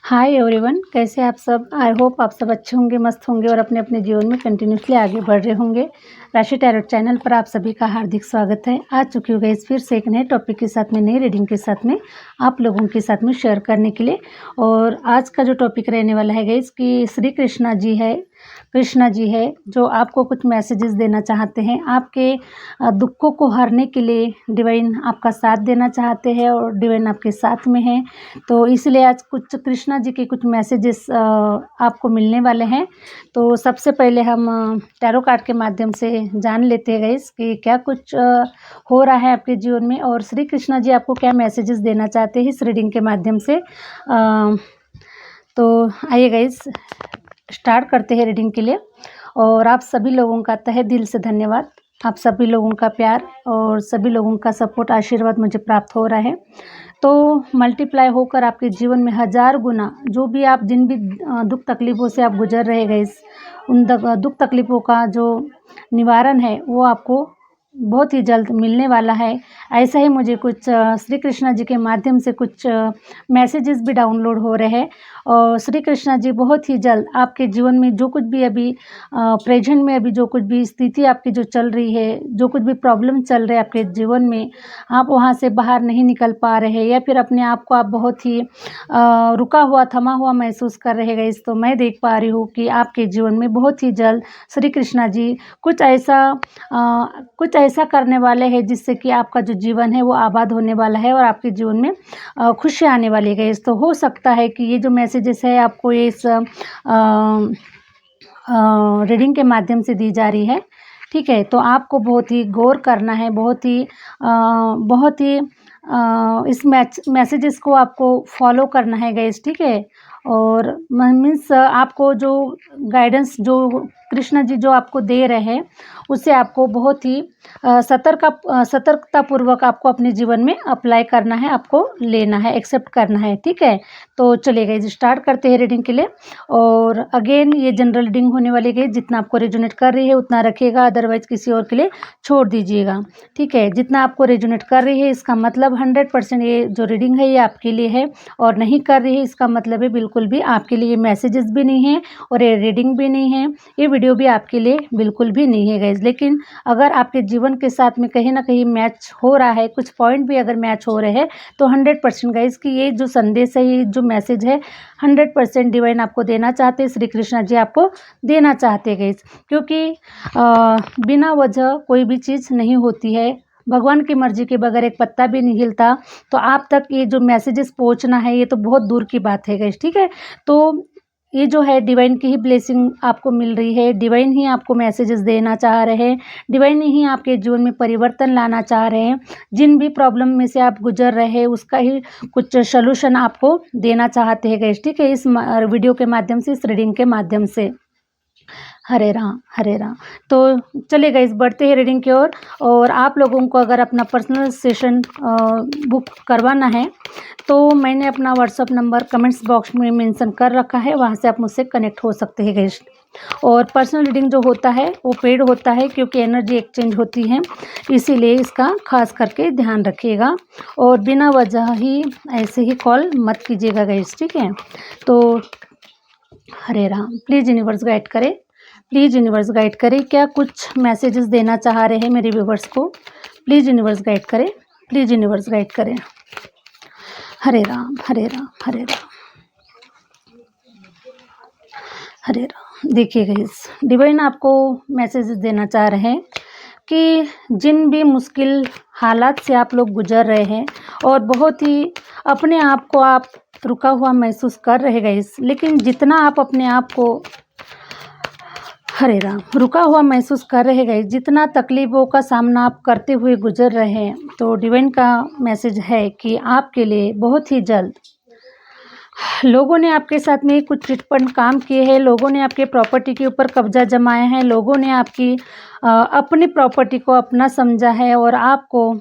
Hi everyone, कैसे आप सब। आई होप आप सब अच्छे होंगे, मस्त होंगे और अपने अपने जीवन में कंटिन्यूसली आगे बढ़ रहे होंगे। राशि टैरोट चैनल पर आप सभी का हार्दिक स्वागत है। आ चुकी हूँ गाइस फिर से एक नए टॉपिक के साथ में, नई रीडिंग के साथ में आप लोगों के साथ में शेयर करने के लिए। और आज का जो टॉपिक रहने वाला है गाइस कि श्री कृष्णा जी है जो आपको कुछ मैसेजेस देना चाहते हैं। आपके दुखों को हरने के लिए डिवाइन आपका साथ देना चाहते हैं और डिवाइन आपके साथ में है। तो इसलिए आज कुछ कृष्णा जी के कुछ मैसेजेस आपको मिलने वाले हैं। तो सबसे पहले हम टैरो कार्ड के माध्यम से जान लेते हैं गाइस कि क्या कुछ हो रहा है आपके जीवन में और श्री कृष्णा जी आपको क्या मैसेजेस देना चाहते हैं इस रीडिंग के माध्यम से। तो आइए गाइस स्टार्ट करते हैं रीडिंग के लिए। और आप सभी लोगों का तहे दिल से धन्यवाद। आप सभी लोगों का प्यार और सभी लोगों का सपोर्ट, आशीर्वाद मुझे प्राप्त हो रहा है। तो मल्टीप्लाई होकर आपके जीवन में 1000 गुना जो भी आप जिन भी दुख तकलीफ़ों से आप गुजर रहे गए, उन दुख तकलीफ़ों का जो निवारण है वो आपको बहुत ही जल्द मिलने वाला है। ऐसा ही मुझे कुछ श्री कृष्णा जी के माध्यम से कुछ मैसेजेस भी डाउनलोड हो रहे हैं। और श्री कृष्णा जी बहुत ही जल्द आपके जीवन में जो कुछ भी अभी प्रेजेंट में अभी जो कुछ भी स्थिति आपकी जो चल रही है, जो कुछ भी प्रॉब्लम चल रहे हैं आपके जीवन में, आप वहाँ से बाहर नहीं निकल पा रहे हैं या फिर अपने आप को आप बहुत ही रुका हुआ थमा हुआ महसूस कर रहे हैं। तो मैं देख पा रही हूँ कि आपके जीवन में बहुत ही जल्द श्री कृष्णा जी कुछ ऐसा करने वाले हैं जिससे कि आपका जो जीवन है वो आबाद होने वाला है और आपके जीवन में खुशी आने वाली है। तो हो सकता है कि ये जो मैसेजेस है आपको इस रीडिंग के माध्यम से दी जा रही है, ठीक है। तो आपको बहुत ही गौर करना है, बहुत ही इस मैसेजेस को आपको फॉलो करना है गाइस, ठीक है। और मीन्स आपको जो गाइडेंस जो कृष्णा जी जो आपको दे रहे हैं उसे आपको बहुत ही सतर्कतापूर्वक आपको अपने जीवन में अप्लाई करना है, आपको लेना है, एक्सेप्ट करना है, ठीक है। तो चलिए गाइस स्टार्ट करते हैं रीडिंग के लिए। और अगेन ये जनरल रीडिंग होने वाली है, जितना आपको रेजोनेट कर रही है उतना रखिएगा, अदरवाइज किसी और के लिए छोड़ दीजिएगा, ठीक है। जितना आपको रेजोनेट कर रही है इसका मतलब 100% ये जो रीडिंग है ये आपके लिए है, और नहीं कर रही है इसका मतलब है बिल्कुल भी आपके लिए ये मैसेजेस भी नहीं है और ये रीडिंग भी नहीं है, ये वीडियो भी आपके लिए बिल्कुल भी नहीं है गाइस। लेकिन अगर आपके जीवन के साथ में कहीं ना कहीं मैच हो रहा है, कुछ पॉइंट भी अगर मैच हो रहे हैं, तो 100% गाइस कि ये जो संदेश है, ये जो मैसेज है 100% डिवाइन आपको देना चाहते हैं, श्री कृष्णा जी आपको देना चाहते हैं गाइस। क्योंकि बिना वजह कोई भी चीज़ नहीं होती है, भगवान की मर्जी के बगैर एक पत्ता भी नहीं हिलता। तो आप तक ये जो मैसेजेस पहुंचना है ये तो बहुत दूर की बात है गाइस, ठीक है। तो ये जो है डिवाइन की ही ब्लेसिंग आपको मिल रही है, डिवाइन ही आपको मैसेजेस देना चाह रहे हैं, डिवाइन ही आपके जीवन में परिवर्तन लाना चाह रहे हैं। जिन भी प्रॉब्लम में से आप गुजर रहे हैं उसका ही कुछ सॉल्यूशन आपको देना चाहते हैं गाइस, ठीक है, इस वीडियो के माध्यम से, इस रीडिंग के माध्यम से। हरे राम हरे राम। तो चलिए गाइस बढ़ते हैं रीडिंग की ओर। और आप लोगों को अगर अपना पर्सनल सेशन बुक करवाना है तो मैंने अपना व्हाट्सअप नंबर कमेंट्स बॉक्स में मेंशन कर रखा है, वहाँ से आप मुझसे कनेक्ट हो सकते हैं गाइस। और पर्सनल रीडिंग जो होता है वो पेड होता है क्योंकि एनर्जी एक्सचेंज होती है, इसीलिए इसका खास करके ध्यान रखिएगा। और बिना वजह ही ऐसे ही कॉल मत कीजिएगा गाइस, ठीक है। तो हरे राम। प्लीज़ यूनिवर्स गाइड करें, प्लीज़ यूनिवर्स गाइड करें, क्या कुछ मैसेजेस देना चाह रहे हैं मेरे व्यूवर्स को। प्लीज़ यूनिवर्स गाइड करें, प्लीज़ यूनिवर्स गाइड करें। हरे राम हरे राम हरे राम हरे राम। देखिए गाइस डिवाइन आपको मैसेजेस देना चाह रहे हैं कि जिन भी मुश्किल हालात से आप लोग गुजर रहे हैं और बहुत ही अपने आप को आप रुका हुआ महसूस कर रहे गाइस, लेकिन जितना आप अपने आप को हरे राम रुका हुआ महसूस कर रहे गाइस, जितना तकलीफ़ों का सामना आप करते हुए गुजर रहे हैं, तो डिवाइन का मैसेज है कि आपके लिए बहुत ही जल्द लोगों ने आपके साथ में कुछ चिटफंड काम किए हैं, लोगों ने आपके प्रॉपर्टी के ऊपर कब्जा जमाया है, लोगों ने आपकी अपनी प्रॉपर्टी को अपना समझा है और आपको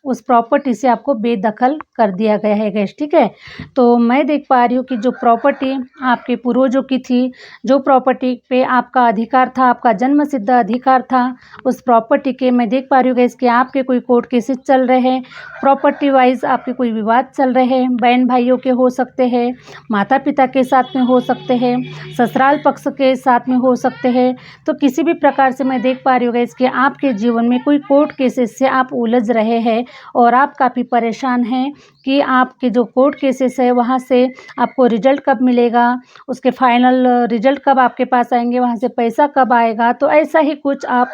उस प्रॉपर्टी से आपको बेदखल कर दिया गया है गाइस, ठीक है। तो मैं देख पा रही हूँ कि जो प्रॉपर्टी आपके पूर्वजों की थी, जो प्रॉपर्टी पे आपका अधिकार था, आपका जन्म सिद्ध अधिकार था, उस प्रॉपर्टी के मैं देख पा रही हूँ गाइस कि आपके कोई कोर्ट केसेस चल रहे हैं, प्रॉपर्टी वाइज आपके कोई विवाद चल रहे हैं, बहन भाइयों के हो सकते हैं, माता पिता के साथ में हो सकते हैं, ससुराल पक्ष के साथ में हो सकते हैं। तो किसी भी प्रकार से मैं देख पा रही हूँ गाइस कि आपके जीवन में कोई कोर्ट केसेस से आप उलझ रहे हैं और आप काफ़ी परेशान हैं कि आपके जो कोर्ट केसेस है वहाँ से आपको रिजल्ट कब मिलेगा, उसके फाइनल रिजल्ट कब आपके पास आएंगे, वहाँ से पैसा कब आएगा। तो ऐसा ही कुछ आप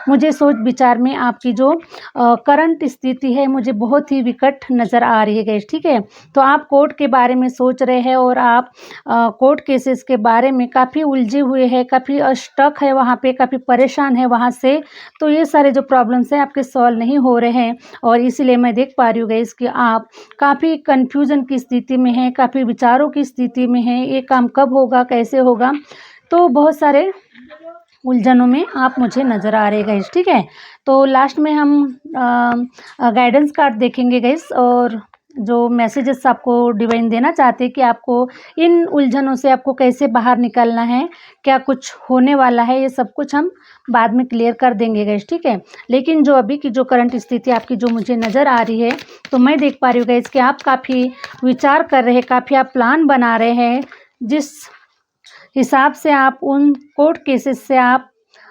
मुझे सोच विचार में आपकी जो करंट स्थिति है मुझे बहुत ही विकट नज़र आ रही है गाइस, ठीक है। तो आप कोर्ट के बारे में सोच रहे हैं और आप कोर्ट केसेस के बारे में काफ़ी उलझे हुए हैं, काफ़ी स्टक है वहाँ पे, काफ़ी परेशान है वहाँ से। तो ये सारे जो प्रॉब्लम्स हैं आपके सॉल्व नहीं हो रहे हैं और इसीलिए मैं देख पा रही हूँ गाइस कि आप काफ़ी कन्फ्यूज़न की स्थिति में हैं, काफ़ी विचारों की स्थिति में हैं, ये काम कब होगा, कैसे होगा। तो बहुत सारे उलझनों में आप मुझे नज़र आ रहे गाइस, ठीक है। तो लास्ट में हम गाइडेंस कार्ड देखेंगे गाइस और जो मैसेजेस आपको डिवाइन देना चाहते हैं कि आपको इन उलझनों से आपको कैसे बाहर निकलना है, क्या कुछ होने वाला है, ये सब कुछ हम बाद में क्लियर कर देंगे गाइस, ठीक है। लेकिन जो अभी की जो करंट स्थिति आपकी जो मुझे नज़र आ रही है, तो मैं देख पा रही हूँ गाइस कि आप काफ़ी विचार कर रहे हैं, काफ़ी आप प्लान बना रहे हैं, जिस हिसाब से आप उन कोर्ट केसेस से आप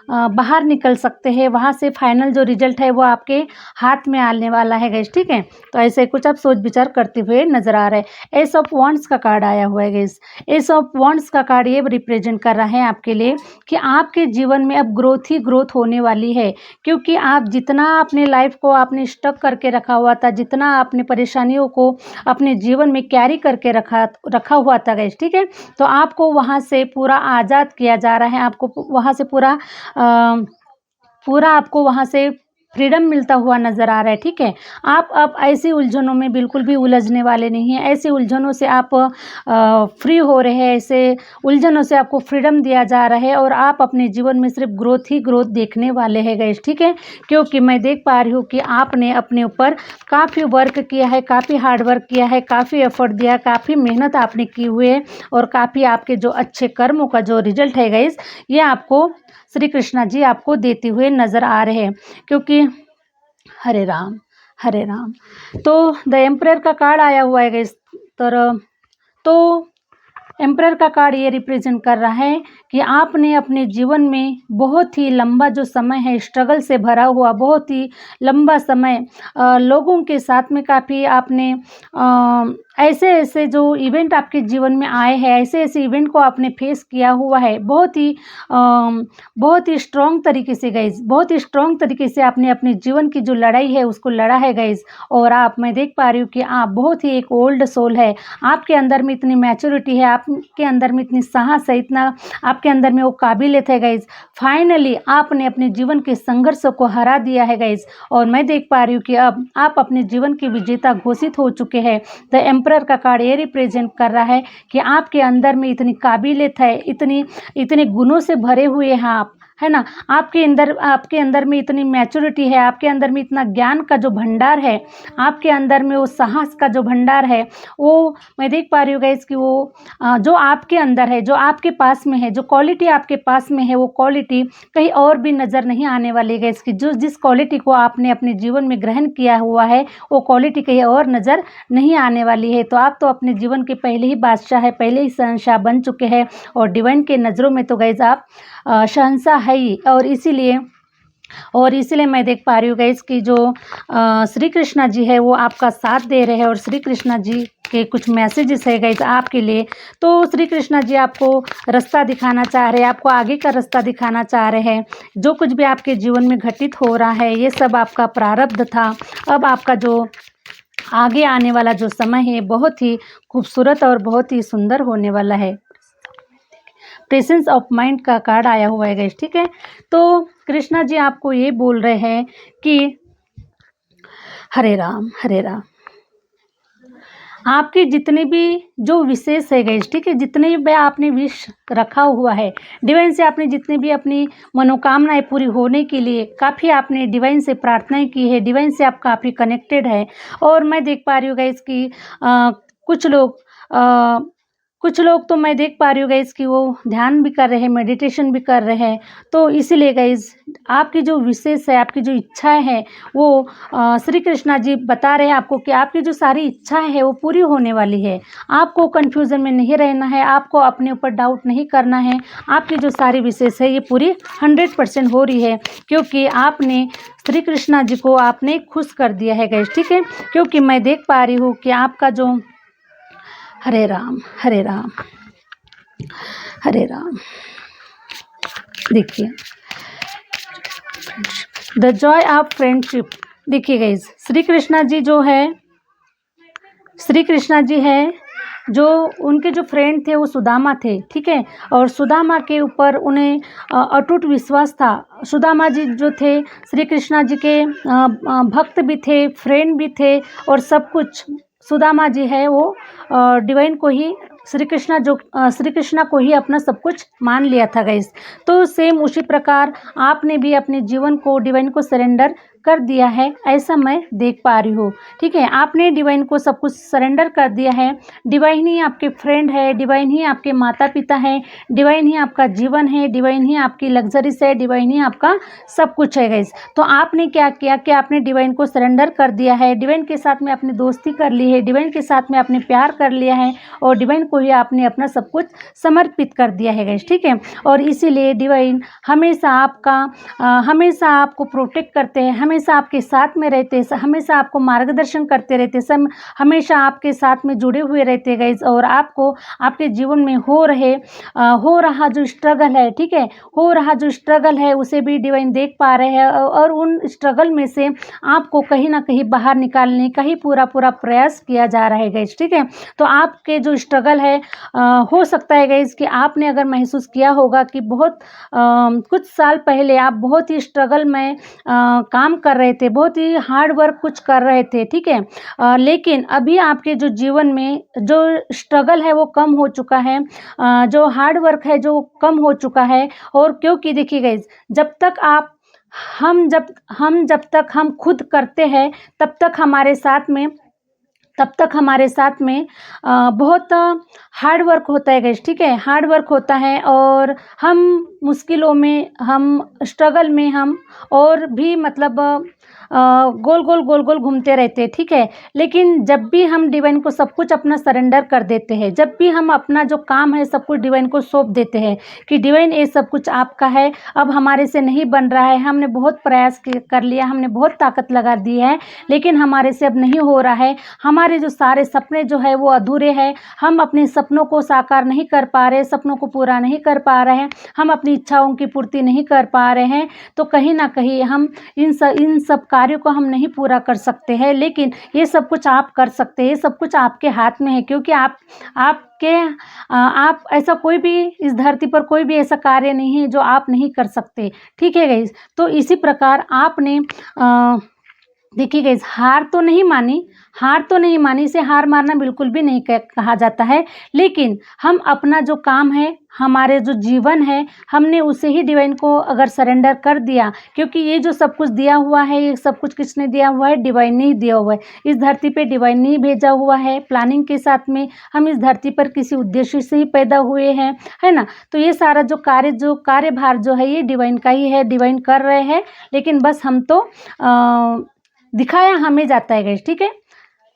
बाहर निकल सकते हैं, वहाँ से फाइनल जो रिजल्ट है वो आपके हाथ में आने वाला है गाइस, ठीक है। तो ऐसे कुछ आप सोच विचार करते हुए नज़र आ रहे हैं। एस ऑफ वॉन्ड्स का कार्ड आया हुआ है गाइस। एस ऑफ वॉन्ड्स का कार्ड ये रिप्रेजेंट कर रहा है आपके लिए कि आपके जीवन में अब ग्रोथ ही ग्रोथ होने वाली है, क्योंकि आप जितना अपने लाइफ को आपने स्टक करके रखा हुआ था, जितना अपने परेशानियों को अपने जीवन में कैरी करके रखा हुआ था गाइस, ठीक है। तो आपको वहाँ से पूरा आज़ाद किया जा रहा है, आपको वहाँ से पूरा आपको वहाँ से फ्रीडम मिलता हुआ नज़र आ रहा है, ठीक है। आप अब ऐसी उलझनों में बिल्कुल भी उलझने वाले नहीं हैं, ऐसी उलझनों से आप फ्री हो रहे हैं, ऐसे उलझनों से आपको फ्रीडम दिया जा रहा है और आप अपने जीवन में सिर्फ ग्रोथ ही ग्रोथ देखने वाले हैं गाइस, ठीक है। क्योंकि मैं देख पा रही हूँ कि आपने अपने ऊपर काफ़ी वर्क किया है, काफ़ी हार्ड वर्क किया है, काफ़ी एफर्ट दिया, काफ़ी मेहनत आपने की हुई है और काफ़ी आपके जो अच्छे कर्मों का जो रिजल्ट है गाइस, ये आपको श्री कृष्णा जी आपको देते हुए नज़र आ रहे हैं। क्योंकि हरे राम, हरे राम। तो द एम्परर का कार्ड आया हुआ है गाइस। तो एम्परर का कार्ड ये रिप्रेजेंट कर रहा है कि आपने अपने जीवन में बहुत ही लंबा जो समय है स्ट्रगल से भरा हुआ, बहुत ही लंबा समय लोगों के साथ में काफ़ी आपने ऐसे ऐसे जो इवेंट आपके जीवन में आए हैं, ऐसे ऐसे इवेंट को आपने फेस किया हुआ है, बहुत ही स्ट्रॉन्ग तरीके से गाइस, बहुत ही स्ट्रॉन्ग तरीके से आपने अपने जीवन की जो लड़ाई है उसको लड़ा है गाइस। और मैं देख पा रही हूँ कि आप बहुत ही एक ओल्ड सोल है, आपके अंदर में इतनी मैच्योरिटी है, आपके अंदर में इतनी साहस है, इतना आपके अंदर में वो काबिलियत है गाइस। फाइनली आपने अपने जीवन के संघर्षों को हरा दिया है गाइस और मैं देख पा रही हूँ कि अब आप अपने जीवन के विजेता घोषित हो चुके हैं। द एम्परर का कार्ड ये रिप्रेजेंट कर रहा है कि आपके अंदर में इतनी काबिलियत है, इतने गुणों से भरे हुए हैं आप, है ना। आपके अंदर में इतनी मैच्योरिटी है, आपके अंदर में इतना ज्ञान का जो भंडार है, आपके अंदर में वो साहस का जो भंडार है, वो मैं देख पा रही हूँ गाइस कि वो जो आपके अंदर है, जो आपके पास में है, जो क्वालिटी आपके पास में है, वो क्वालिटी कहीं और भी नज़र नहीं आने वाली गाइस कि जिस क्वालिटी को आपने अपने जीवन में ग्रहण किया हुआ है वो क्वालिटी कहीं और नज़र नहीं आने वाली है। तो आप तो अपने जीवन के पहले ही बादशाह है, पहले ही शहंशाह बन चुके हैं और डिवाइन के नज़रों में तो गाइस आप शहंशाह है ही। और इसीलिए मैं देख पा रही हूँ गाइस कि जो श्री कृष्णा जी है वो आपका साथ दे रहे हैं और श्री कृष्णा जी के कुछ मैसेजेस है गाइस आपके लिए। तो श्री कृष्णा जी आपको रास्ता दिखाना चाह रहे हैं, आपको आगे का रास्ता दिखाना चाह रहे हैं। जो कुछ भी आपके जीवन में घटित हो रहा है ये सब आपका प्रारब्ध था। अब आपका जो आगे आने वाला जो समय है बहुत ही खूबसूरत और बहुत ही सुंदर होने वाला है। प्रेजेंस ऑफ माइंड का कार्ड आया हुआ है गाइस, ठीक है। तो कृष्णा जी आपको ये बोल रहे हैं कि हरे राम, हरे राम। आपकी जितनी भी जो विशेष है गाइस, ठीक है, जितने भी आपने विश रखा हुआ है डिवाइन से, आपने जितनी भी अपनी मनोकामनाएं पूरी होने के लिए काफ़ी आपने डिवाइन से प्रार्थनाएं की है, डिवाइन से आप काफ़ी कनेक्टेड है। और मैं देख पा रही हूँ गाइस कि कुछ लोग कुछ लोग तो मैं देख पा रही हूँ गाइस कि वो ध्यान भी कर रहे हैं, मेडिटेशन भी कर रहे हैं। तो इसीलिए गाइस आपकी जो विशेष है, आपकी जो इच्छाएं हैं वो श्री कृष्णा जी बता रहे हैं आपको कि आपकी जो सारी इच्छाएं है वो पूरी होने वाली है। आपको कन्फ्यूज़न में नहीं रहना है, आपको अपने ऊपर डाउट नहीं करना है। आपकी जो सारी विशेष है ये पूरी 100% हो रही है, क्योंकि आपने श्री कृष्णा जी को आपने खुश कर दिया है गाइस, ठीक है। क्योंकि मैं देख पा रही हूँ कि आपका जो हरे राम हरे राम हरे राम, देखिए द जॉय ऑफ फ्रेंडशिप। देखिए गाइस, श्री कृष्णा जी जो है, श्री कृष्णा जी है जो उनके जो फ्रेंड थे वो सुदामा थे, ठीक है। और सुदामा के ऊपर उन्हें अटूट विश्वास था। सुदामा जी जो थे श्री कृष्णा जी के भक्त भी थे, फ्रेंड भी थे और सब कुछ। सुदामा जी है वो डिवाइन को ही, श्री कृष्णा को ही अपना सब कुछ मान लिया था गाइस। तो सेम उसी प्रकार आपने भी अपने जीवन को डिवाइन को सरेंडर कर दिया है, ऐसा मैं देख पा रही हूँ, ठीक है। आपने डिवाइन को सब कुछ सरेंडर कर दिया है। डिवाइन ही आपके फ्रेंड है, डिवाइन ही आपके माता पिता हैं, डिवाइन ही आपका जीवन है, डिवाइन ही आपकी लग्जरीज है, डिवाइन ही आपका सब कुछ है गाइस। तो आपने क्या किया कि आपने डिवाइन को सरेंडर कर दिया है, डिवाइन के साथ में आपने दोस्ती कर ली है, डिवाइन के साथ में आपने प्यार कर लिया है और डिवाइन को ही आपने अपना सब कुछ समर्पित कर दिया है गाइस, ठीक है। और इसीलिए डिवाइन हमेशा हमेशा आपको प्रोटेक्ट करते हैं, हमेशा आपके साथ में रहते हैं, हमेशा आपको मार्गदर्शन करते रहते हैं, हमेशा आपके साथ में जुड़े हुए रहते हैं गाइस। और आपको आपके जीवन में हो रहा जो स्ट्रगल है, ठीक है, हो रहा जो स्ट्रगल है उसे भी डिवाइन देख पा रहे हैं और उन स्ट्रगल में से आपको कहीं ना कहीं बाहर निकालने का ही पूरा प्रयास किया जा रहा है गाइस, ठीक है। तो आपके जो स्ट्रगल है हो सकता है गाइस कि आपने अगर महसूस किया होगा कि बहुत कुछ साल पहले आप बहुत ही स्ट्रगल में काम कर रहे थे, बहुत ही हार्ड वर्क कुछ कर रहे थे, ठीक है। लेकिन अभी आपके जो जीवन में जो स्ट्रगल है वो कम हो चुका है, जो हार्ड वर्क है जो कम हो चुका है। और क्योंकि देखिए गाइस, जब तक हम खुद करते हैं तब तक हमारे साथ में बहुत हार्ड वर्क होता है गाइस, ठीक है, हार्ड वर्क होता है। और हम मुश्किलों में, हम स्ट्रगल में हम और भी मतलब गोल गोल घूमते रहते हैं, ठीक है। लेकिन जब भी हम डिवाइन को सब कुछ अपना सरेंडर कर देते हैं, जब भी हम अपना जो काम है सब कुछ डिवाइन को सौंप देते हैं कि डिवाइन ये सब कुछ आपका है, अब हमारे से नहीं बन रहा है, हमने बहुत प्रयास कर लिया, हमने बहुत ताकत लगा दी है, लेकिन हमारे से अब नहीं हो रहा है, हमारे जो सारे सपने जो है वो अधूरे हैं, हम अपने सपनों को साकार नहीं कर पा रहे, सपनों को पूरा नहीं कर पा रहे हैं, हम अपनी इच्छाओं की पूर्ति नहीं कर पा रहे हैं। तो कहीं ना कहीं हम इन सब कार्यों को हम नहीं पूरा कर सकते हैं, लेकिन ये सब कुछ आप कर सकते हैं, ये सब कुछ आपके हाथ में है, क्योंकि आप ऐसा कोई भी इस धरती पर कोई भी ऐसा कार्य नहीं है जो आप नहीं कर सकते, ठीक है गाइस। तो इसी प्रकार आपने देखिए गाइस, हार तो नहीं मानी, इसे हार मारना बिल्कुल भी नहीं कहा जाता है, लेकिन हम अपना जो काम है, हमारे जो जीवन है, हमने उसे ही डिवाइन को अगर सरेंडर कर दिया, क्योंकि ये जो सब कुछ दिया हुआ है, ये सब कुछ किसने दिया हुआ है? डिवाइन ने ही दिया हुआ है। इस धरती पे डिवाइन ने ही भेजा हुआ है प्लानिंग के साथ में। हम इस धरती पर किसी उद्देश्य से ही पैदा हुए हैं, है ना। तो ये सारा जो कार्यभार जो है ये डिवाइन का ही है, डिवाइन कर रहे हैं, लेकिन बस हम तो दिखाया हमें जाता है गाइस, ठीक है।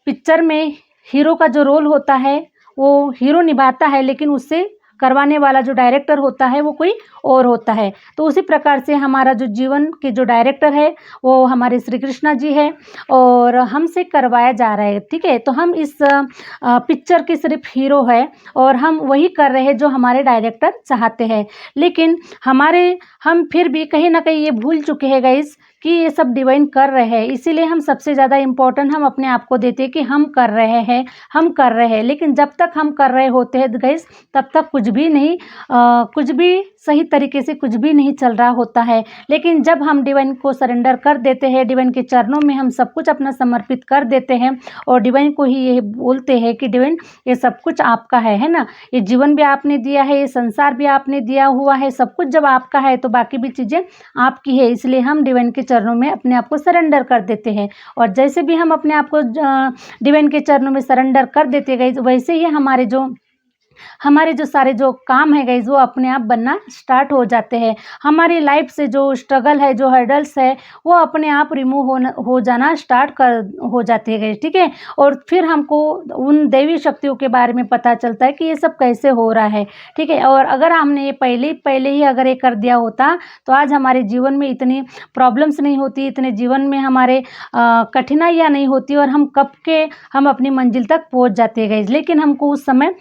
पिक्चर में हीरो का जो रोल होता है वो हीरो निभाता है, लेकिन उससे करवाने वाला जो डायरेक्टर होता है वो कोई और होता है। तो उसी प्रकार से हमारा जो जीवन के जो डायरेक्टर है वो हमारे श्री कृष्णा जी है और हमसे करवाया जा रहा है, ठीक है। तो हम इस पिक्चर के सिर्फ हीरो है और हम वही कर रहे हैं जो हमारे डायरेक्टर चाहते हैं, लेकिन हम फिर भी कहीं ना कहीं ये भूल चुके हैं गाइस कि ये सब डिवाइन कर रहे हैं, इसीलिए हम सबसे ज़्यादा इम्पोर्टेंट हम अपने आप को देते हैं कि हम कर रहे हैं, हम कर रहे हैं। लेकिन जब तक हम कर रहे होते हैं गाइस, तब तक कुछ भी नहीं, कुछ भी सही तरीके से कुछ भी नहीं चल रहा होता है। लेकिन जब हम डिवाइन को सरेंडर कर देते हैं, डिवाइन के चरणों में हम सब कुछ अपना समर्पित कर देते हैं और डिवाइन को ही ये बोलते हैं कि डिवाइन ये सब कुछ आपका है ना, ये जीवन भी आपने दिया है, ये संसार भी आपने दिया हुआ है, सब कुछ जब आपका है तो बाकी भी चीज़ें आपकी है। इसलिए हम डिवाइन के चरणों में अपने आप को सरेंडर कर देते हैं और जैसे भी हम अपने आप को डिवाइन के चरणों में सरेंडर कर देते गए, वैसे ही हमारे जो सारे जो काम है गाइज वो अपने आप बनना स्टार्ट हो जाते हैं। हमारी लाइफ से जो स्ट्रगल है, जो हर्डल्स है, वो अपने आप रिमूव हो जाना स्टार्ट हो जाते हैं गाइज, ठीक है। और फिर हमको उन दैवी शक्तियों के बारे में पता चलता है कि ये सब कैसे हो रहा है, ठीक है। और अगर हमने ये पहले ही अगर ये कर दिया होता तो आज हमारे जीवन में इतनी प्रॉब्लम्स नहीं होती, इतने जीवन में हमारे कठिनाइयाँ नहीं होती और हम अपनी मंजिल तक पहुँच जाते हैं गाइज। लेकिन हमको उस समय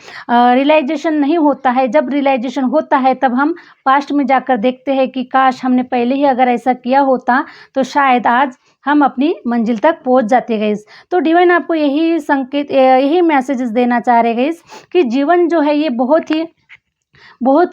रियलाइजेशन नहीं होता है। जब रियलाइजेशन होता है तब हम पास्ट में जाकर देखते हैं कि काश हमने पहले ही अगर ऐसा किया होता तो शायद आज हम अपनी मंजिल तक पहुंच जाते गाइस। तो डिवाइन आपको यही संकेत, यही मैसेजेस देना चाह रहे गाइस कि जीवन जो है ये बहुत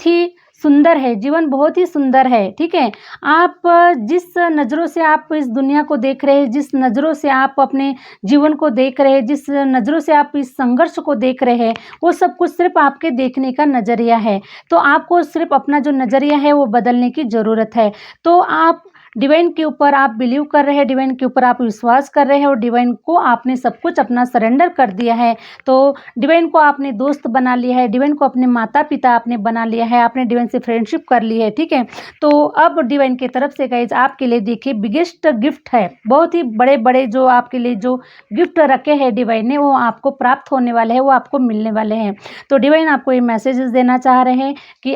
ही सुंदर है, जीवन बहुत ही सुंदर है, ठीक है। आप जिस नज़रों से आप इस दुनिया को देख रहे हैं, जिस नज़रों से आप अपने जीवन को देख रहे हैं, जिस नज़रों से आप इस संघर्ष को देख रहे हैं, वो सब कुछ सिर्फ आपके देखने का नज़रिया है। तो आपको सिर्फ अपना जो नज़रिया है वो बदलने की ज़रूरत है। तो आप डिवाइन के ऊपर आप बिलीव कर रहे हैं, डिवाइन के ऊपर आप विश्वास कर रहे हैं और डिवाइन को आपने सब कुछ अपना सरेंडर कर दिया है। तो डिवाइन को आपने दोस्त बना लिया है, डिवाइन को अपने माता पिता आपने बना लिया है, आपने डिवाइन से फ्रेंडशिप कर ली है, ठीक है। तो अब डिवाइन की तरफ से गाइज आपके लिए देखिए बिगेस्ट गिफ्ट है, बहुत ही बड़े बड़े जो आपके लिए जो गिफ्ट रखे हैं डिवाइन ने वो आपको प्राप्त होने वाले हैं, वो आपको मिलने वाले हैं। तो डिवाइन आपको ये मैसेजेस देना चाह रहे हैं कि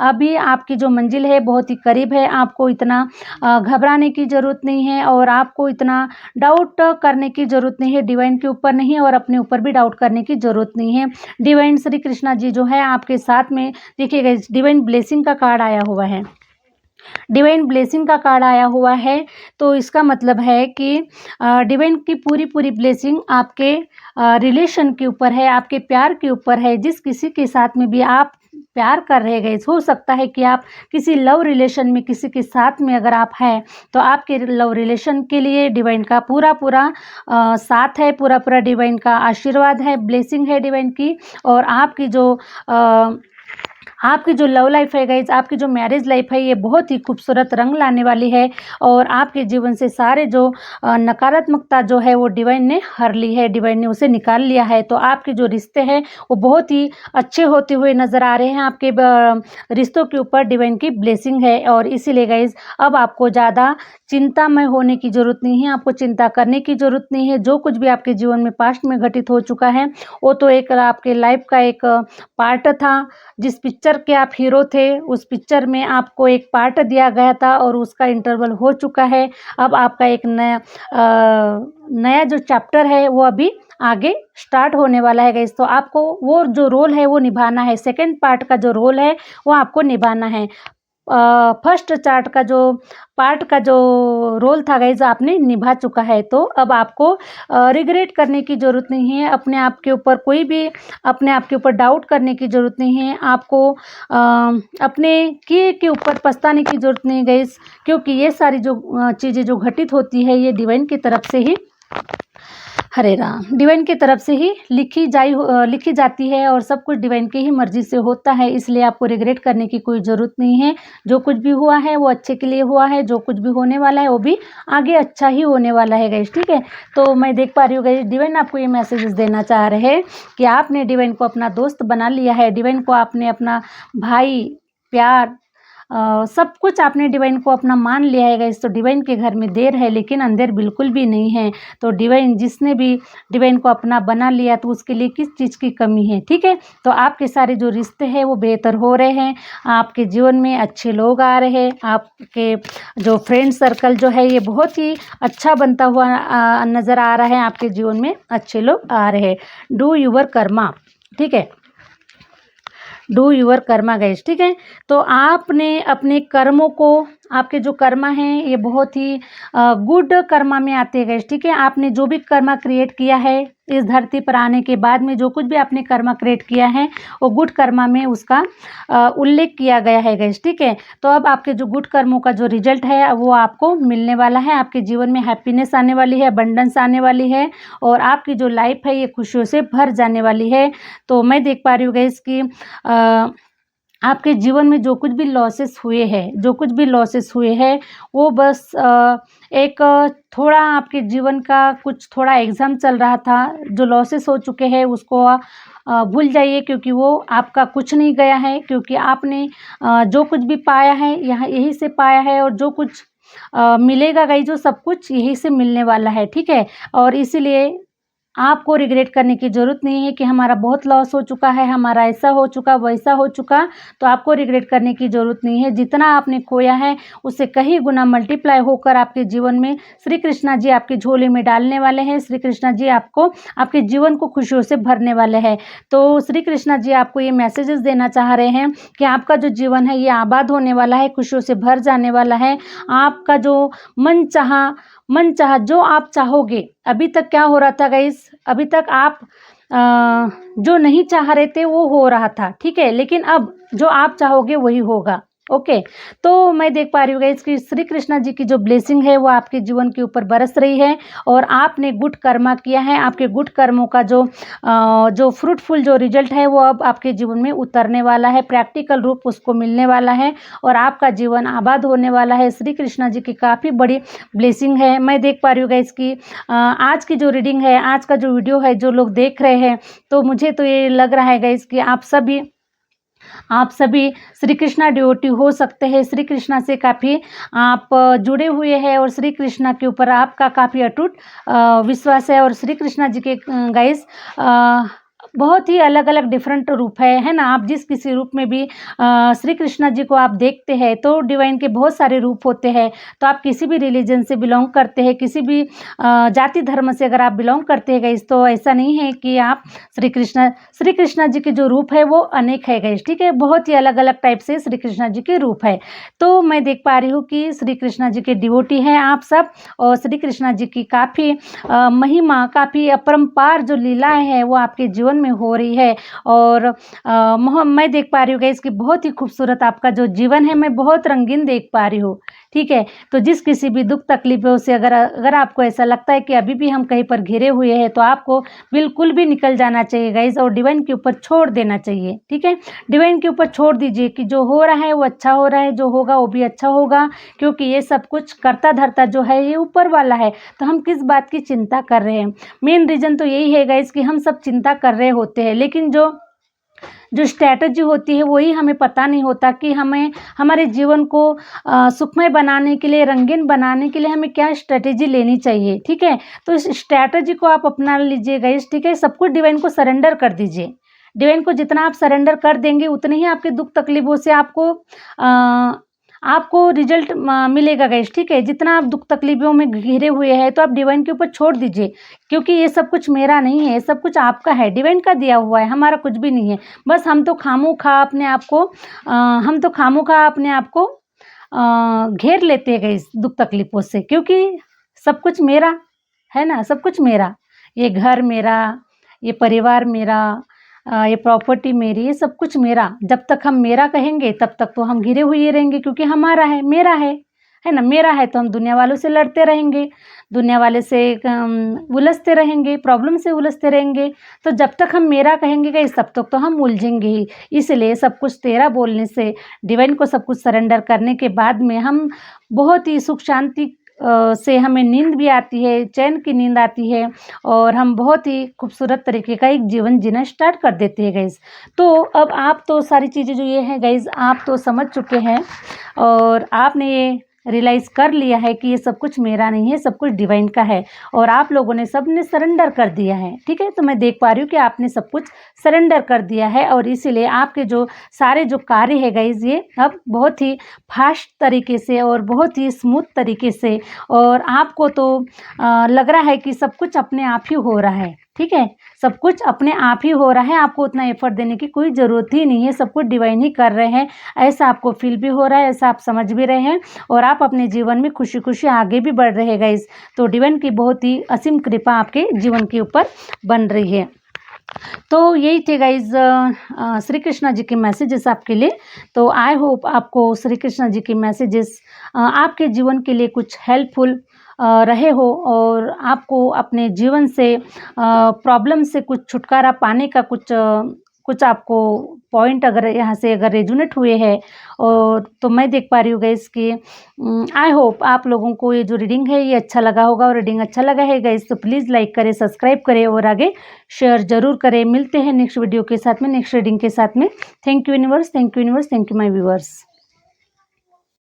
अभी आपकी जो मंजिल है बहुत ही करीब है, आपको इतना घबराने की ज़रूरत नहीं है और आपको इतना डाउट करने की ज़रूरत नहीं है, डिवाइन के ऊपर नहीं और अपने ऊपर भी डाउट करने की ज़रूरत नहीं है। डिवाइन श्री कृष्णा जी जो है आपके साथ में, देखिएगा डिवाइन ब्लेसिंग का कार्ड आया हुआ है, डिवाइन ब्लेसिंग का कार्ड आया हुआ है। तो इसका मतलब है कि डिवाइन की पूरी ब्लेसिंग आपके रिलेशन के ऊपर है, आपके प्यार के ऊपर है। जिस किसी के साथ में भी आप प्यार कर रहे गए, हो सकता है कि आप किसी लव रिलेशन में किसी के साथ में अगर आप हैं तो आपके लव रिलेशन के लिए डिवाइन का पूरा साथ है, पूरा डिवाइन का आशीर्वाद है, ब्लेसिंग है डिवाइन की। और आपकी जो लव लाइफ है गाइज, आपकी जो मैरिज लाइफ है ये बहुत ही खूबसूरत रंग लाने वाली है और आपके जीवन से सारे जो नकारात्मकता जो है वो डिवाइन ने हर ली है, डिवाइन ने उसे निकाल लिया है। तो आपके जो रिश्ते हैं वो बहुत ही अच्छे होते हुए नज़र आ रहे हैं। आपके रिश्तों के ऊपर डिवाइन की ब्लेसिंग है और इसीलिए गाइज अब आपको ज़्यादा चिंतामय होने की ज़रूरत नहीं है, आपको चिंता करने की ज़रूरत नहीं है। जो कुछ भी आपके जीवन में पास्ट में घटित हो चुका है वो तो एक आपके लाइफ का एक पार्ट था। जिस पिक्चर के आप हीरो थे उस पिक्चर में आपको एक पार्ट दिया गया था और उसका इंटरवल हो चुका है। अब आपका एक नया जो चैप्टर है वो अभी आगे स्टार्ट होने वाला है गाइस। तो आपको वो जो रोल है वो निभाना है, सेकंड पार्ट का जो रोल है वो आपको निभाना है। फर्स्ट पार्ट का जो रोल था गाइज आपने निभा चुका है। तो अब आपको रिग्रेट करने की ज़रूरत नहीं है, अपने आप के ऊपर डाउट करने की ज़रूरत नहीं है, आपको अपने किए के ऊपर पछताने की ज़रूरत नहीं गाइज, क्योंकि ये सारी जो चीज़ें जो घटित होती है ये डिवाइन की तरफ से ही, हरे राम, डिवाइन की तरफ से ही लिखी जाती है और सब कुछ डिवाइन की ही मर्जी से होता है। इसलिए आपको रिग्रेट करने की कोई ज़रूरत नहीं है। जो कुछ भी हुआ है वो अच्छे के लिए हुआ है, जो कुछ भी होने वाला है वो भी आगे अच्छा ही होने वाला है गाइस, ठीक है। तो मैं देख पा रही हूँ गाइस डिवाइन आपको ये मैसेजेस देना चाह रहे हैं कि आपने डिवाइन को अपना दोस्त बना लिया है, डिवाइन को आपने अपना भाई, प्यार, सब कुछ आपने डिवाइन को अपना मान लिया है गाइस। तो डिवाइन के घर में देर है लेकिन अंधेर बिल्कुल भी नहीं है। तो डिवाइन जिसने भी डिवाइन को अपना बना लिया तो उसके लिए किस चीज़ की कमी है, ठीक है। तो आपके सारे जो रिश्ते हैं वो बेहतर हो रहे हैं, आपके जीवन में अच्छे लोग आ रहे हैं, आपके जो फ्रेंड सर्कल जो है ये बहुत ही अच्छा बनता हुआ नज़र आ रहा है, आपके जीवन में अच्छे लोग आ रहे हैं। डू यूर कर्मा, ठीक है। डू योर कर्मा गाइस, ठीक है। तो आपने अपने कर्मों को, आपके जो कर्मा हैं ये बहुत ही गुड कर्मा में आते हैं गाइस, ठीक है। आपने जो भी कर्मा क्रिएट किया है इस धरती पर आने के बाद में, जो कुछ भी आपने कर्मा क्रिएट किया है वो गुड कर्मा में उसका उल्लेख किया गया है गाइस, ठीक है। तो अब आपके जो गुड कर्मों का जो रिजल्ट है वो आपको मिलने वाला है। आपके जीवन में हैप्पीनेस आने वाली है, अबंडेंस आने वाली है और आपकी जो लाइफ है ये खुशियों से भर जाने वाली है। तो मैं देख पा रही हूँ गाइस कि आपके जीवन में जो कुछ भी लॉसेस हुए हैं, जो कुछ भी लॉसेस हुए हैं वो बस एक थोड़ा आपके जीवन का कुछ थोड़ा एग्ज़ाम चल रहा था। जो लॉसेस हो चुके हैं उसको भूल जाइए, क्योंकि वो आपका कुछ नहीं गया है, क्योंकि आपने जो कुछ भी पाया है यहाँ यहीं से पाया है और जो कुछ मिलेगा गाइस, जो सब कुछ यहीं से मिलने वाला है, ठीक है। और इसीलिए आपको रिग्रेट करने की ज़रूरत नहीं है कि हमारा बहुत लॉस हो चुका है, हमारा ऐसा हो चुका, वैसा हो चुका। तो आपको रिग्रेट करने की ज़रूरत नहीं है। जितना आपने खोया है उससे कहीं गुना मल्टीप्लाई होकर आपके जीवन में श्री कृष्णा जी आपके झोले में डालने वाले हैं। श्री कृष्णा जी आपको, आपके जीवन को खुशियों से भरने वाले हैं। तो श्री कृष्णा जी आपको ये मैसेजेस देना चाह रहे हैं कि आपका जो जीवन है ये आबाद होने वाला है, खुशियों से भर जाने वाला है। आपका जो मन चाहा जो आप चाहोगे। अभी तक क्या हो रहा था गाइस, अभी तक आप जो नहीं चाह रहे थे वो हो रहा था, ठीक है, लेकिन अब जो आप चाहोगे वही होगा। ओके, तो मैं देख पा रही हूँ गाइस कि श्री कृष्णा जी की जो ब्लेसिंग है वो आपके जीवन के ऊपर बरस रही है और आपने गुड कर्मा किया है। आपके गुड कर्मों का जो फ्रूटफुल जो रिजल्ट है वो अब आपके जीवन में उतरने वाला है, प्रैक्टिकल रूप उसको मिलने वाला है और आपका जीवन आबाद होने वाला है। श्री कृष्णा जी की काफ़ी बड़ी ब्लेसिंग है। मैं देख पा रही हूँ गाइस कि आज की जो रीडिंग है, आज का जो वीडियो है, जो लोग देख रहे हैं, तो मुझे तो ये लग रहा है गाइस कि आप सभी श्री कृष्णा डिवोटी हो सकते हैं। श्री कृष्णा से काफ़ी आप जुड़े हुए हैं और श्री कृष्णा के ऊपर आपका काफ़ी अटूट विश्वास है। और श्री कृष्णा जी के गाइस बहुत ही अलग अलग डिफरेंट रूप है ना। आप जिस किसी रूप में भी श्री कृष्णा जी को आप देखते हैं तो डिवाइन के बहुत सारे रूप होते हैं। तो आप किसी भी रिलीजन से बिलोंग करते हैं, किसी भी जाति धर्म से अगर आप बिलोंग करते हैं गाइस, तो ऐसा नहीं है कि आप श्री कृष्णा जी के जो रूप है वो अनेक है गाइस, ठीक है। बहुत ही अलग अलग टाइप से श्री कृष्णा जी के रूप है। तो मैं देख पा रही हूँ कि श्री कृष्णा जी के डिवोटी हैं आप सब और श्री कृष्णा जी की काफ़ी महिमा, काफ़ी अपरंपार जो लीलाएं हैं वो आपके जीवन में हो रही है। और मैं देख पा रही हूँ गाइस कि बहुत ही खूबसूरत आपका जो जीवन है, मैं बहुत रंगीन देख पा रही हूँ, ठीक है। तो जिस किसी भी दुख तकलीफों से अगर आपको ऐसा लगता है कि अभी भी हम कहीं पर घिरे हुए हैं, तो आपको बिल्कुल भी निकल जाना चाहिए गाइस और डिवाइन के ऊपर छोड़ देना चाहिए, ठीक है। डिवाइन के ऊपर छोड़ दीजिए कि जो हो रहा है वो अच्छा हो रहा है, जो होगा वो भी अच्छा होगा, क्योंकि ये सब कुछ करता धरता जो है ये ऊपर वाला है। तो हम किस बात की चिंता कर रहे हैं? मेन रीज़न तो यही है गाइस कि हम सब चिंता कर रहे होते हैं, लेकिन जो स्ट्रैटेजी होती है वही हमें पता नहीं होता कि हमें हमारे जीवन को सुखमय बनाने के लिए, रंगीन बनाने के लिए हमें क्या स्ट्रैटेजी लेनी चाहिए, ठीक है। तो इस स्ट्रैटेजी को आप अपना लीजिए गाइस, ठीक है। सब कुछ डिवाइन को सरेंडर कर दीजिए। डिवाइन को जितना आप सरेंडर कर देंगे उतने ही आपके दुख तकलीफों से आपको रिजल्ट मिलेगा गाइस, ठीक है। जितना आप दुख तकलीफों में घिरे हुए हैं तो आप डिवाइन के ऊपर छोड़ दीजिए, क्योंकि ये सब कुछ मेरा नहीं है, ये सब कुछ आपका है, डिवाइन का दिया हुआ है, हमारा कुछ भी नहीं है। बस हम तो खामोखा अपने आप को घेर लेते हैं गाइस दुख तकलीफों से, क्योंकि सब कुछ मेरा है ना, सब कुछ मेरा, ये घर मेरा, ये परिवार मेरा, ये प्रॉपर्टी मेरी, ये सब कुछ मेरा। जब तक हम मेरा कहेंगे तब तक तो हम घिरे हुए रहेंगे, क्योंकि हमारा है, मेरा है ना। मेरा है तो हम दुनिया वालों से लड़ते रहेंगे, दुनिया वाले से उलझते रहेंगे, प्रॉब्लम से उलझते रहेंगे। तो जब तक हम मेरा कहेंगे गाइस तब तक तो हम उलझेंगे ही। इसलिए सब कुछ तेरा बोलने से, डिवाइन को सब कुछ सरेंडर करने के बाद में हम बहुत ही सुख शांति से हमें नींद भी आती है, चैन की नींद आती है और हम बहुत ही खूबसूरत तरीके का एक जीवन जीना स्टार्ट कर देते हैं गाइस। तो अब आप तो सारी चीज़ें जो ये हैं गाइस आप तो समझ चुके हैं और आपने ये रियलाइज़ कर लिया है कि ये सब कुछ मेरा नहीं है, सब कुछ डिवाइन का है और आप लोगों ने सबने सरेंडर कर दिया है, ठीक है। तो मैं देख पा रही हूँ कि आपने सब कुछ सरेंडर कर दिया है और इसीलिए आपके जो सारे जो कार्य है गाइस ये अब बहुत ही फास्ट तरीके से और बहुत ही स्मूथ तरीके से, और आपको तो लग रहा है कि सब कुछ अपने आप ही हो रहा है, ठीक है। सब कुछ अपने आप ही हो रहा है, आपको उतना एफर्ट देने की कोई ज़रूरत ही नहीं है, सब कुछ डिवाइन ही कर रहे हैं। ऐसा आपको फील भी हो रहा है, ऐसा आप समझ भी रहे हैं और आप अपने जीवन में खुशी-खुशी आगे भी बढ़ रहे हैं गाइस। तो डिवाइन की बहुत ही असीम कृपा आपके जीवन के ऊपर बन रही है। तो यही थे गाइज श्री कृष्णा जी के मैसेजेस आपके लिए। तो आई होप आपको श्री कृष्णा जी के मैसेजेस आपके जीवन के लिए कुछ हेल्पफुल रहे हो और आपको अपने जीवन से प्रॉब्लम से कुछ छुटकारा पाने का कुछ आपको पॉइंट अगर यहाँ से अगर रेजोनेट हुए हैं और तो मैं देख पा रही हूँ गाइस कि आई होप आप लोगों को ये जो रीडिंग है ये अच्छा लगा होगा और रीडिंग अच्छा लगा है गाइस तो प्लीज़ लाइक करें, सब्सक्राइब करें और आगे शेयर ज़रूर करें। मिलते हैं नेक्स्ट वीडियो के साथ में, नेक्स्ट रीडिंग के साथ में। Thank you universe, thank you universe, thank you my viewers.